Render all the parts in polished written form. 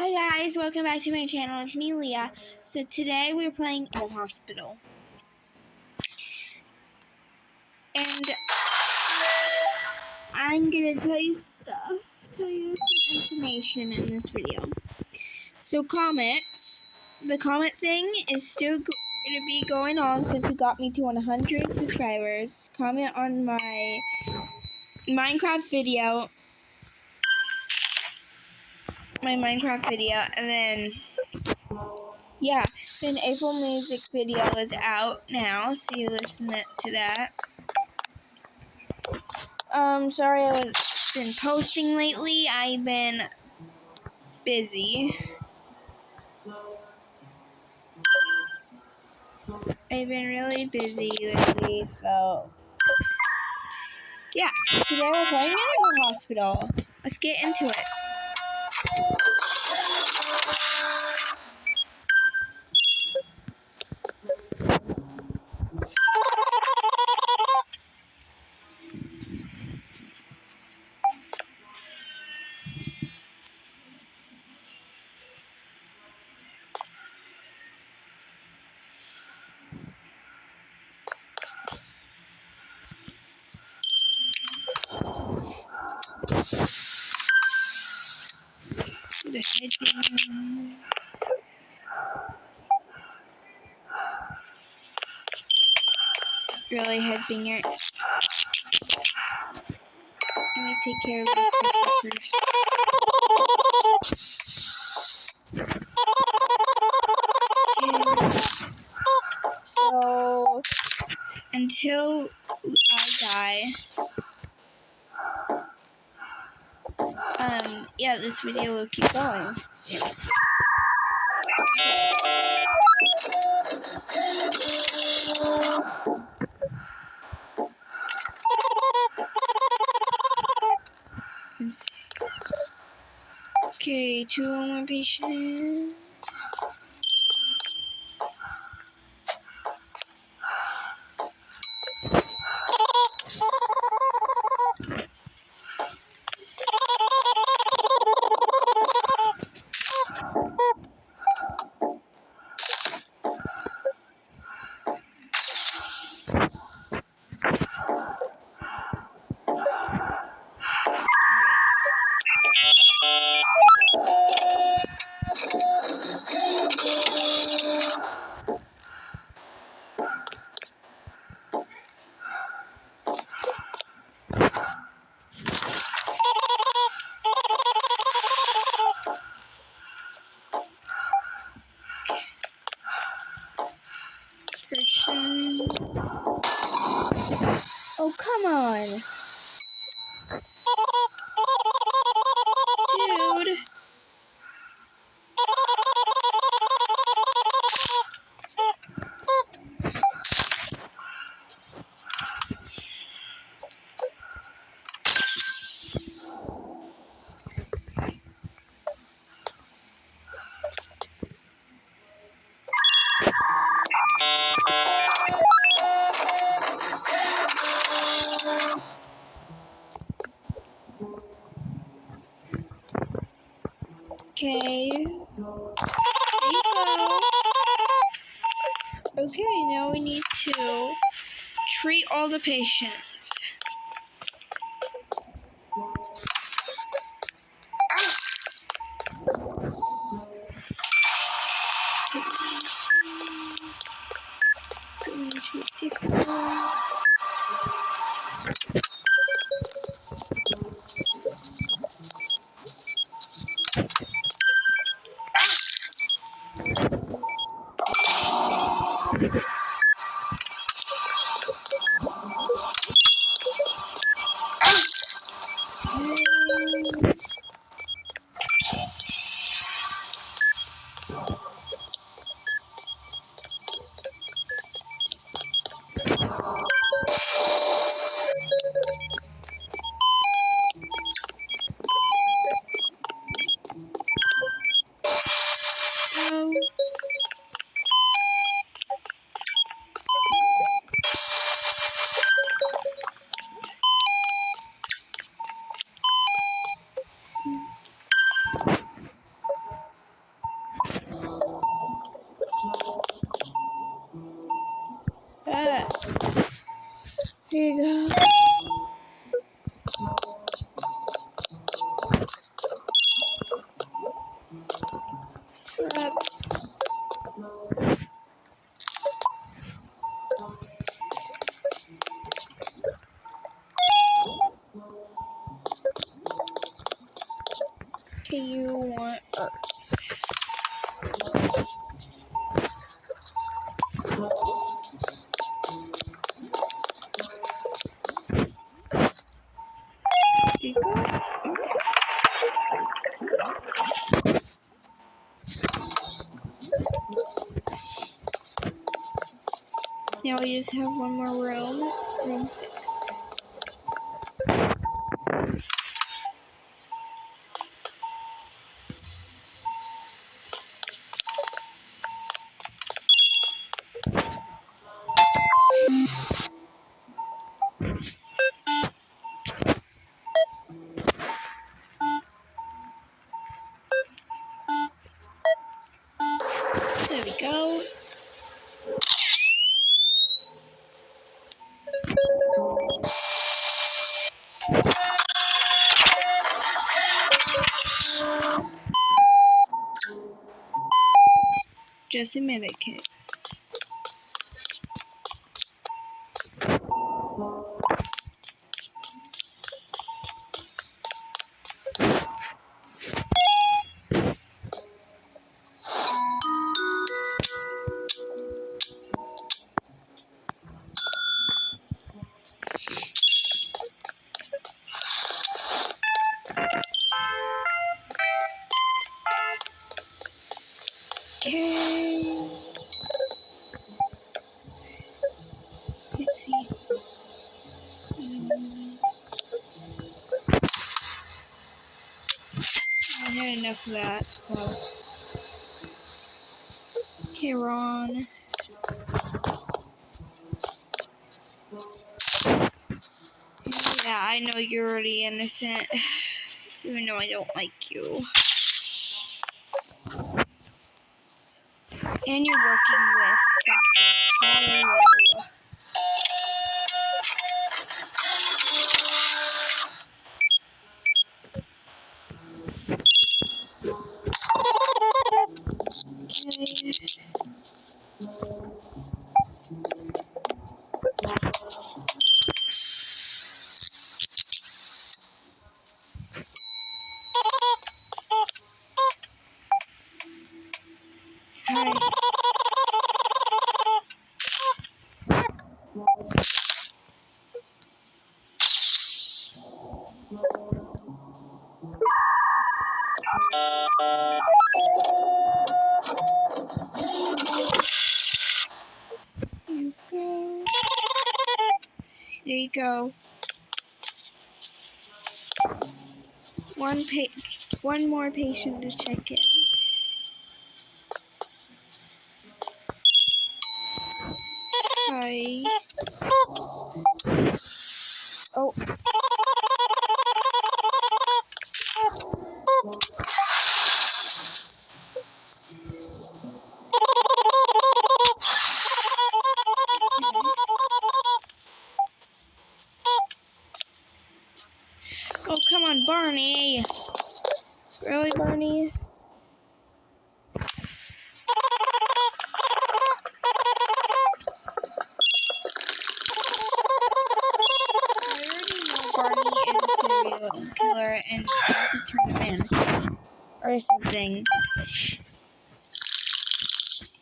Hi guys, welcome back to my channel. It's me, Leah. So today we're playing Animal Hospital. And I'm gonna tell you some information in this video. So comments, the comment thing is still gonna be going on since it got me to 100 subscribers. Comment on my Minecraft video. And then yeah, then April music video is out now, so you listen to that. Sorry I was been posting lately. I've been busy. I've been really busy lately, so yeah. Today we're playing Animal Hospital. Let's get into it. The head being really headbang it. Let me take care of this person first. Okay. So until I die, yeah, this video will keep going. Okay, 2 more patients. Oh, come on. Dude. Okay. There you go. Okay, now we need to treat all the patients. Going to a different one. Here you go. Syrup. Okay, you want herbs. Here you go. Now we just have one more room. Room 6. There we go. Just a minute, kid. Okay. Let's see. I had enough of that, so. Okay, Ron. Yeah, I know you're already innocent. Even though I don't like you. And you're working with Dr. Hollow. Okay. Hi. You go. There you go. One more patient to check in. Hi. Oh. Oh, come on, Barney. Really, Barney? So I already know Barney is a serial killer and I need to turn him in. Or something.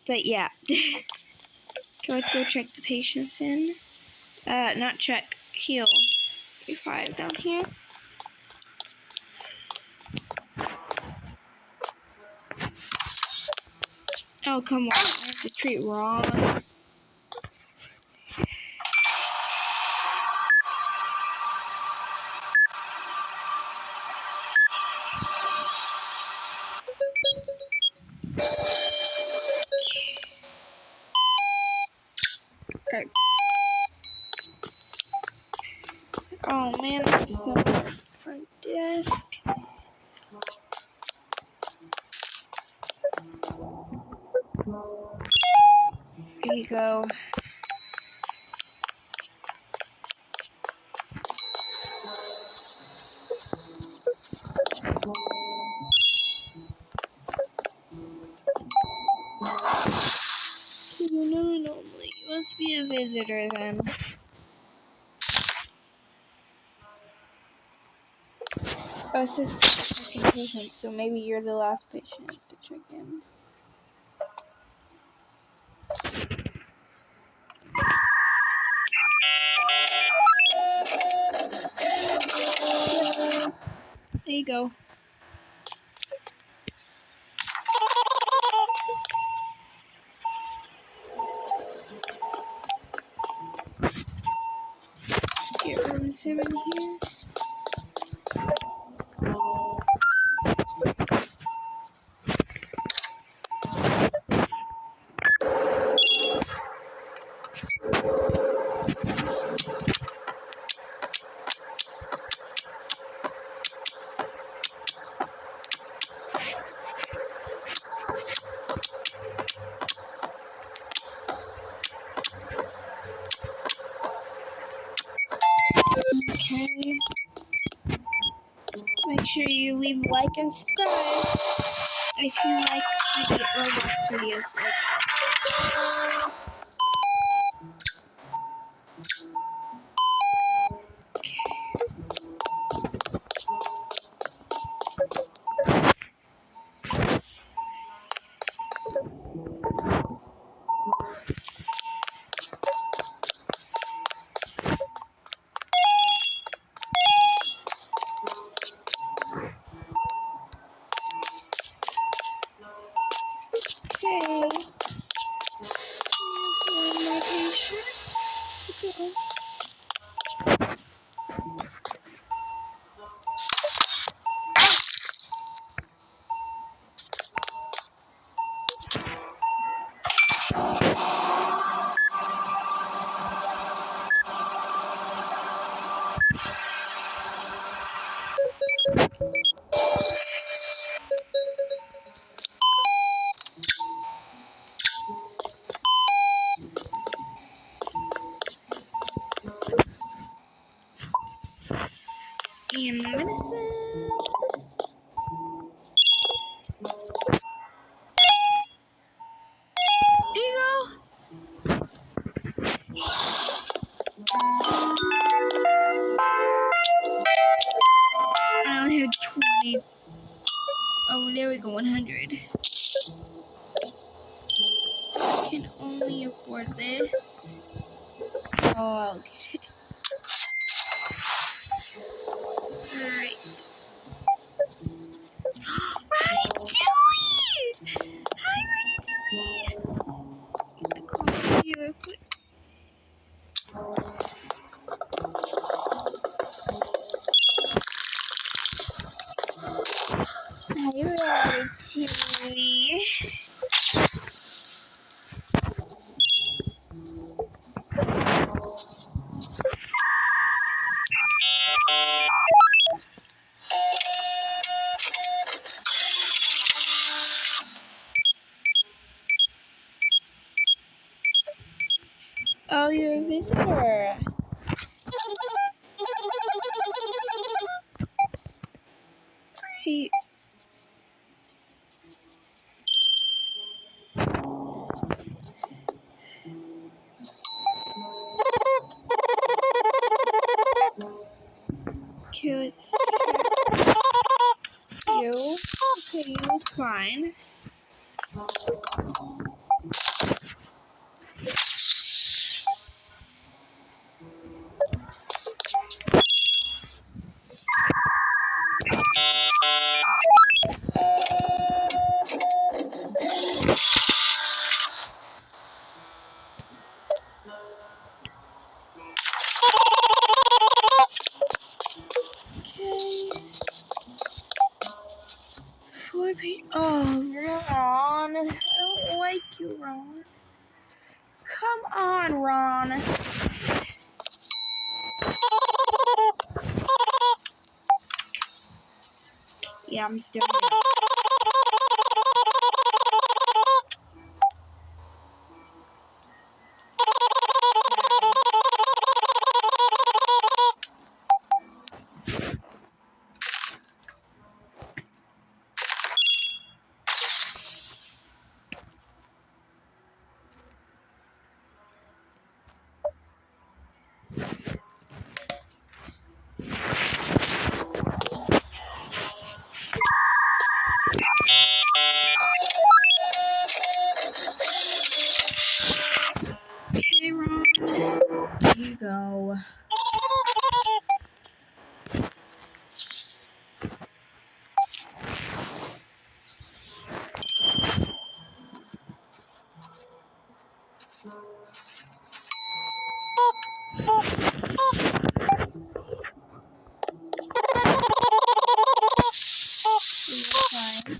But yeah. Okay, let's go check the patients in. Not check. Heal. E5 down here. Oh, come on. I have to treat Ron. Oh man, I'm so front desk. Here you go. visitor then. Oh, it says checking patients, so maybe you're the last patient to check in. There you go. Get room 7 here. Okay. Make sure you leave a like and subscribe if you like Roblox videos like this. Okay. One more patient to go. And medicine. There you go. I only had 20. Oh, there we go, 100. I can only afford this. Oh, I'll get it. Alright. Ratatouille! Hi, Ratatouille! Get the call here real quick. Hi, Ratatouille. Oh, you're a visitor. Great. Okay, let's check you. Okay, you look fine. Okay. 4 people. Oh, Ron. I don't like you, Ron. Come on, Ron. Yeah, I'm still here. go. Fine.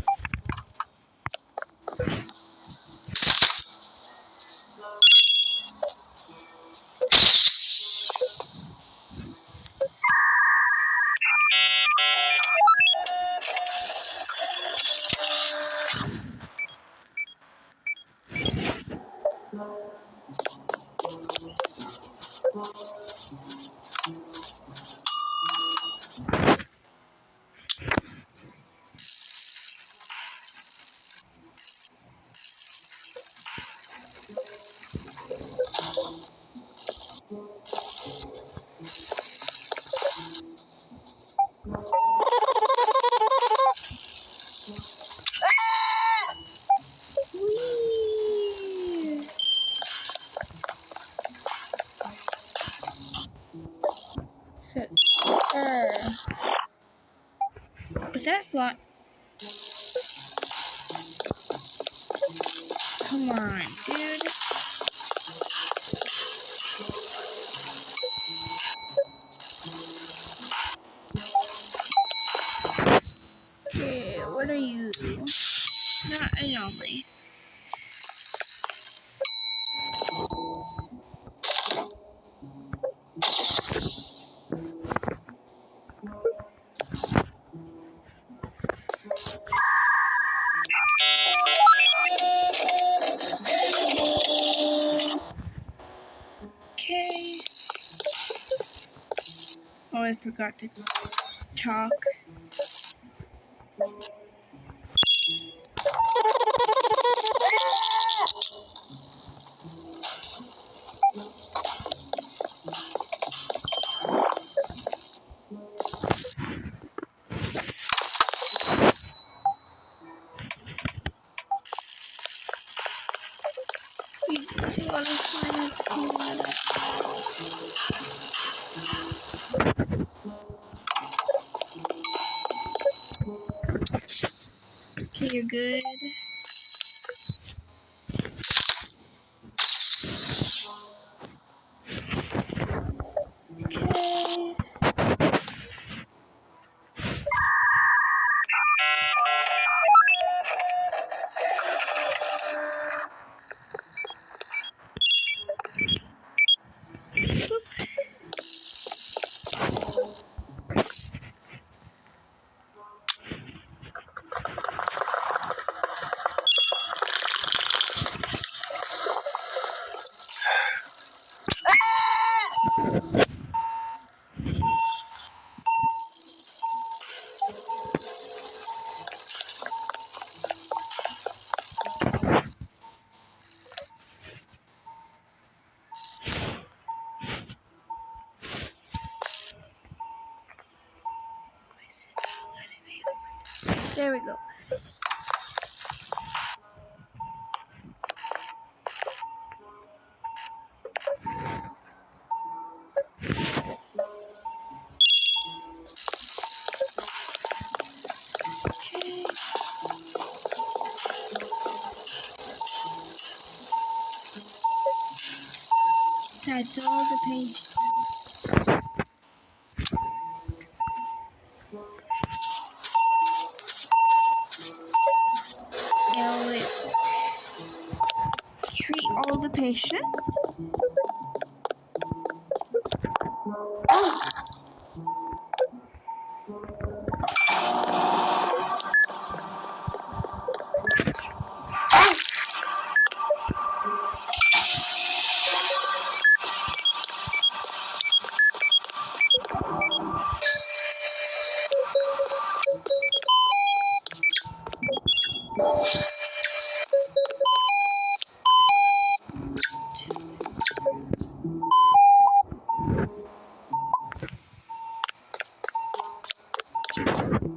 Whee! Says is that slot? Come on, dude. Okay, what are you? Not anomaly. Okay. Oh, I forgot to talk. You see what I'm trying to come out of. Okay, you're good. Okay. There we go. That's all the page. Now let's treat all the patients.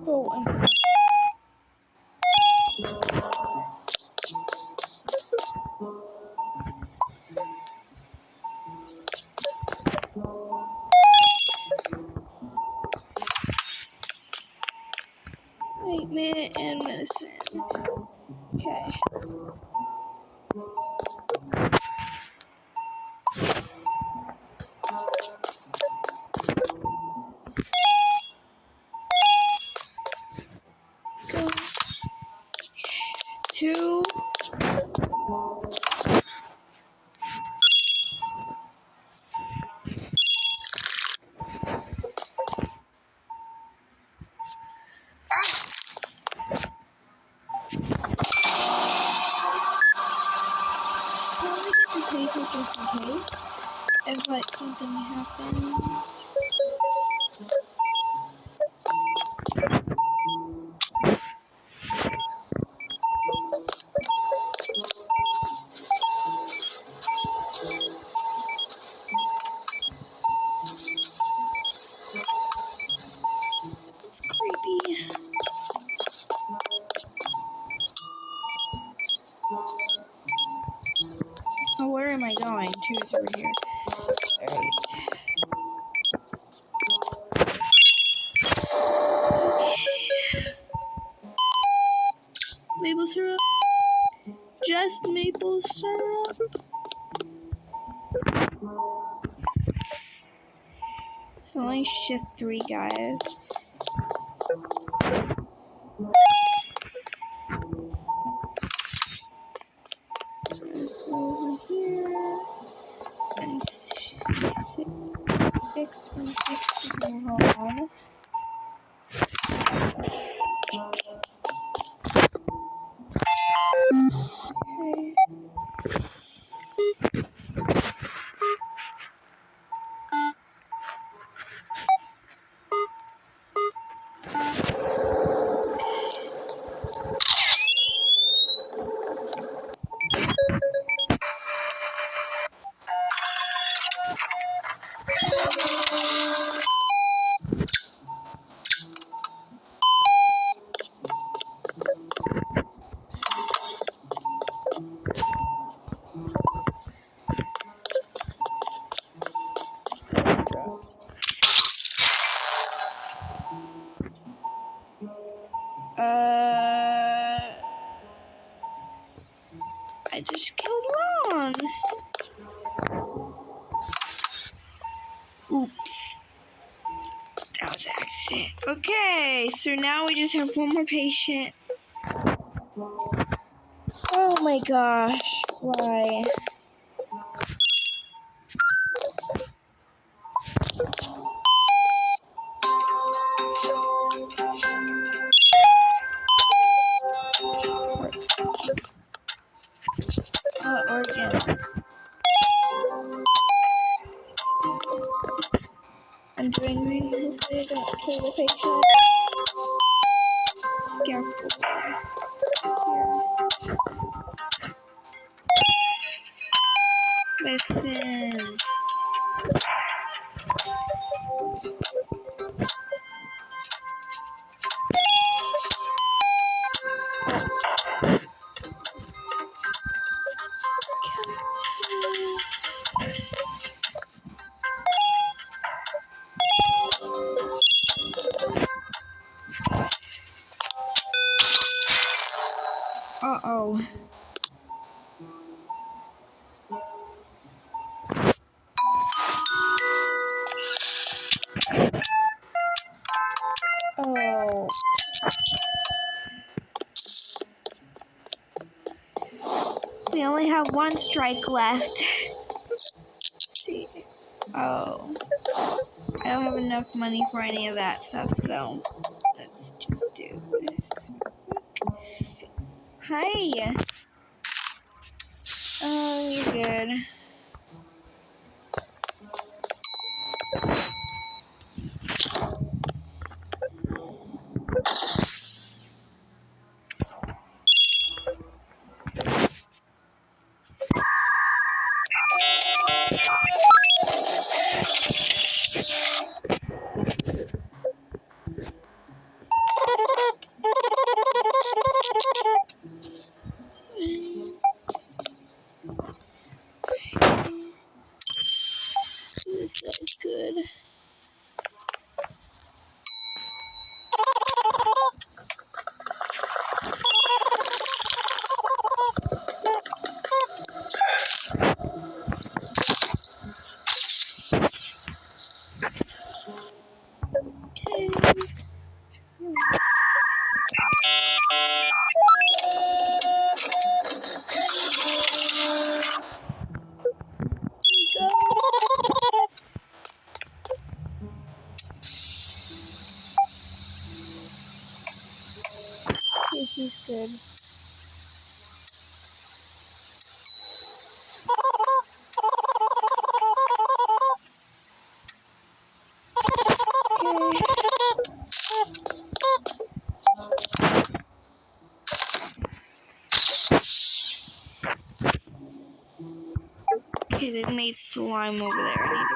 Oh, and treatment and medicine. Okay. Go. 2. Probably get the taser just in case if like something happens. It's creepy. Oh, where am I going? 2 is over here. Alright. Maple syrup. Just maple syrup. It's only shift 3, guys. Over here. And 6 from 6 to go home. Okay. Drops. I just killed Ron. Oops. That was an accident. Okay, so now we just have one more patient. Oh my gosh. Why? Organ. I'm doing reading hopefully I don't kill the patient. Scalpel. Here. Medicine. Uh-oh. Oh. We only have 1 strike left. Let's see. Oh. I don't have enough money for any of that stuff, so let's just do this. Hi. Oh, you're good. He's good. Okay, they made slime over there. I need to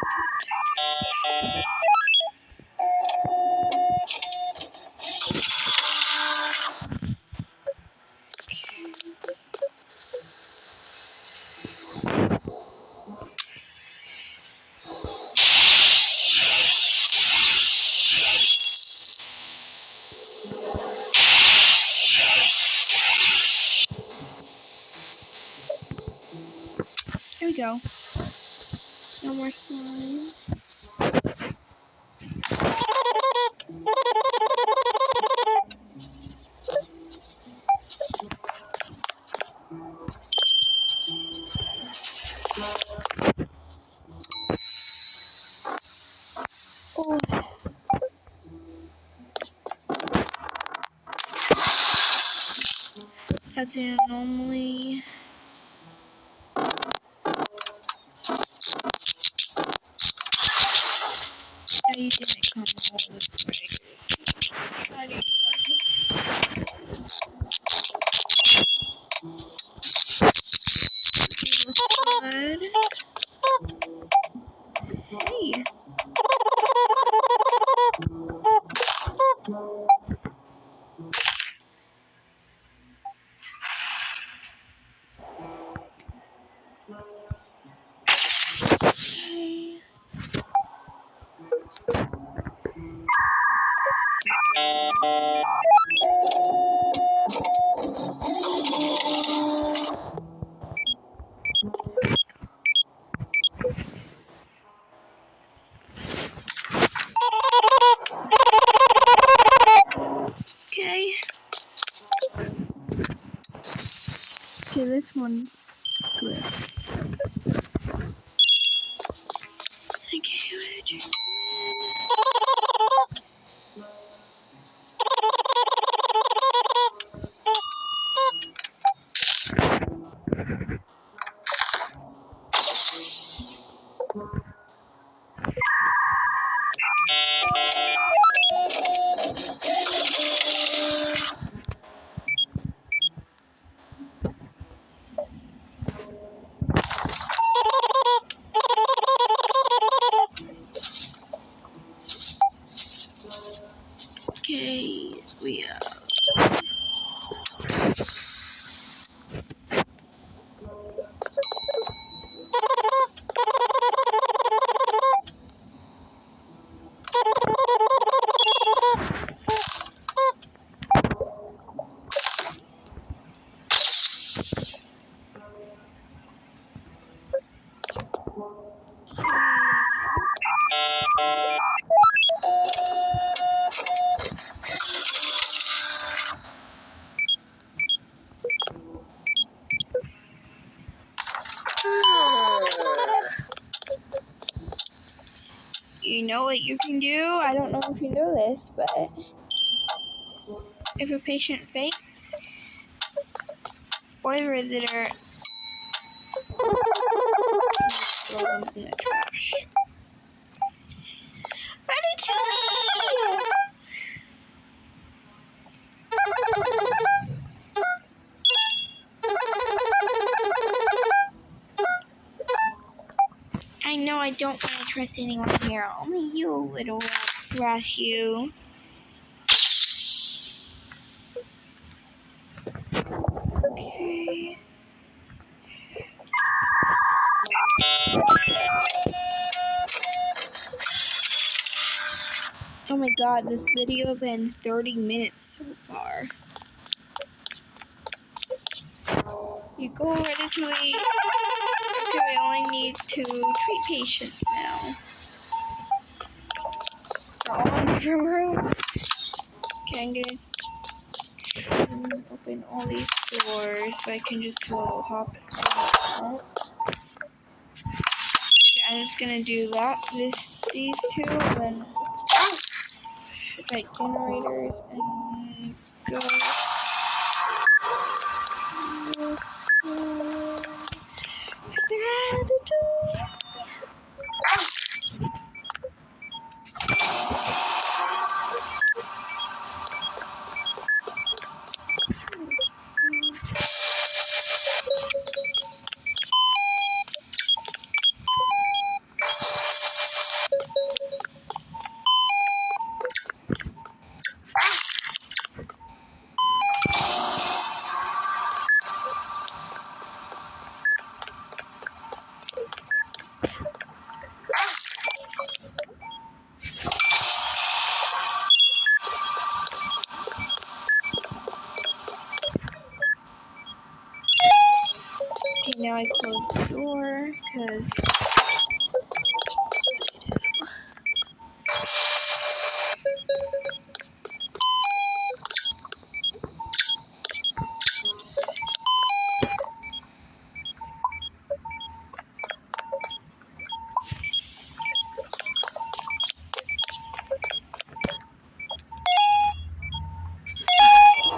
There we go. No more slime. Oh. That's an anomaly. No, you didn't come all this way. Good. Hey. Hey. Okay. Okay, this one's good. Okay, what did you Okay, we You know what you can do? I don't know if you know this, but if a patient faints or the visitor, throw them in the trash. Ratatouille! I know I don't want to trust anyone here. Only you, little rat, you. Okay. Oh my god, this video been 30 minutes so far. You go Ratatouille. Okay, we only need to treat patients now. They're all in different rooms. Okay, I'm gonna open all these doors so I can just go hop out. Okay, I'm just gonna do that. These two, and then like generators and go. now I close the door because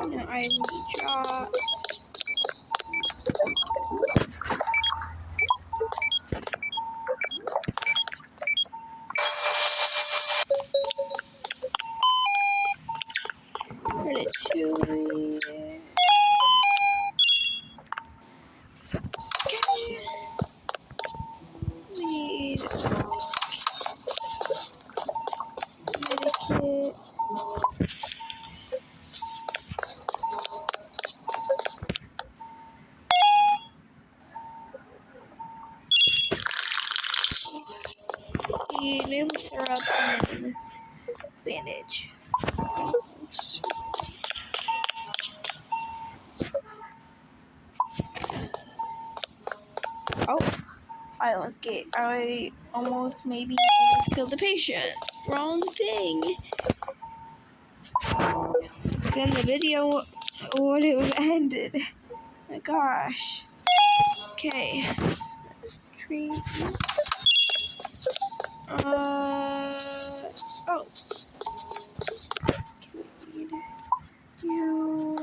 now I drops. Ratatouille. Okay. We need medikit. Need maple syrup and bandage. Oh, I almost killed the patient. Wrong thing. Then the video would have ended. My gosh. Okay. Let's treat. Oh. Need you.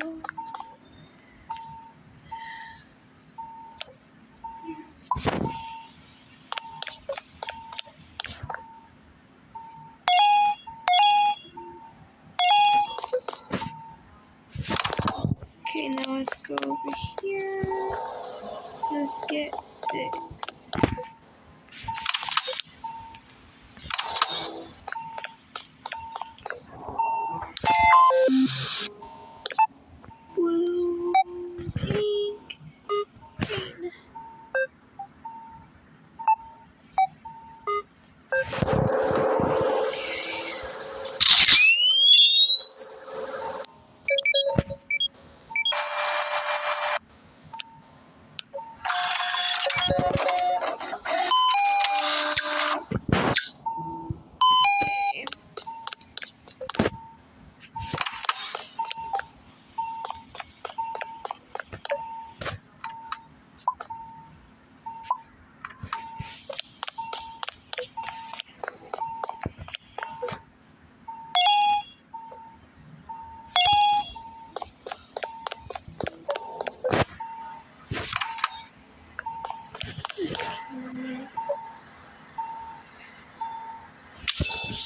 Okay, now let's go over here. Let's get 6. Blue, pink, green. Okay.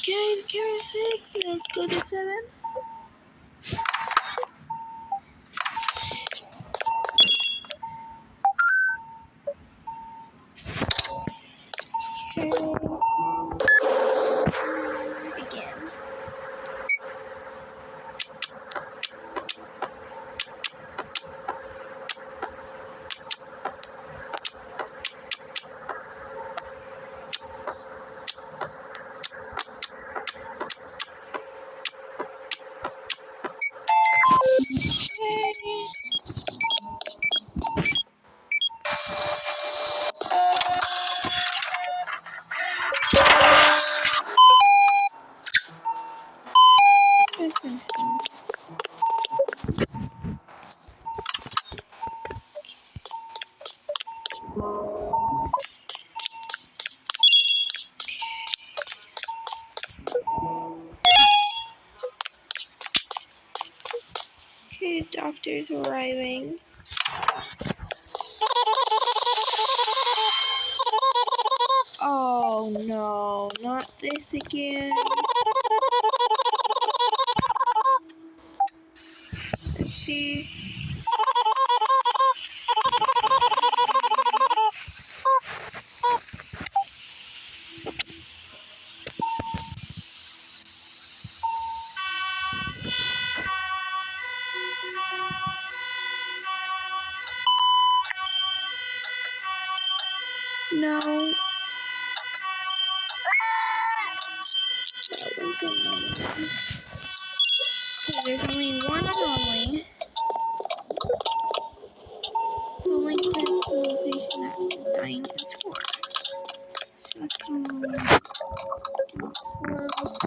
Okay, the camera 6. Now let's go to 7. Okay. Again. Okay. This next one. Okay, doctor's arriving. Oh no, not this again. Let's see. No. That one's anomaly. Okay, there's only one anomaly. The only critical patient green is 4. So let's go do 4 real quick.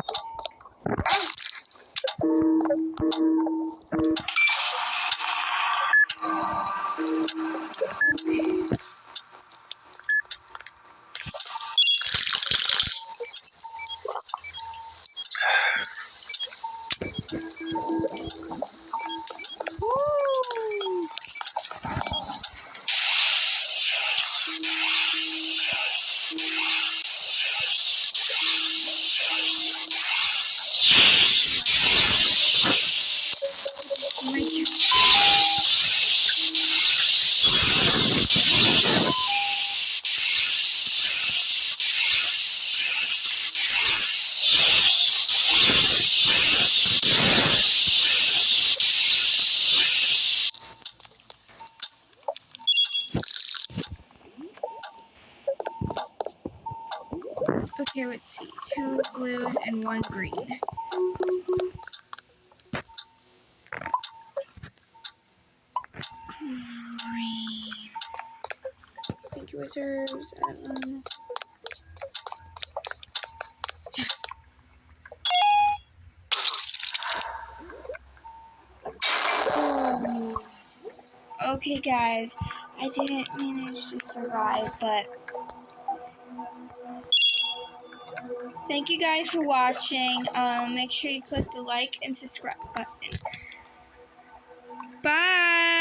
Woo! Okay, let's see. 2 blues and 1 green. Green. I think it was hers. I don't know. Oh. Okay, guys. I didn't manage to survive, but thank you guys for watching. Make sure you click the like and subscribe button. Bye!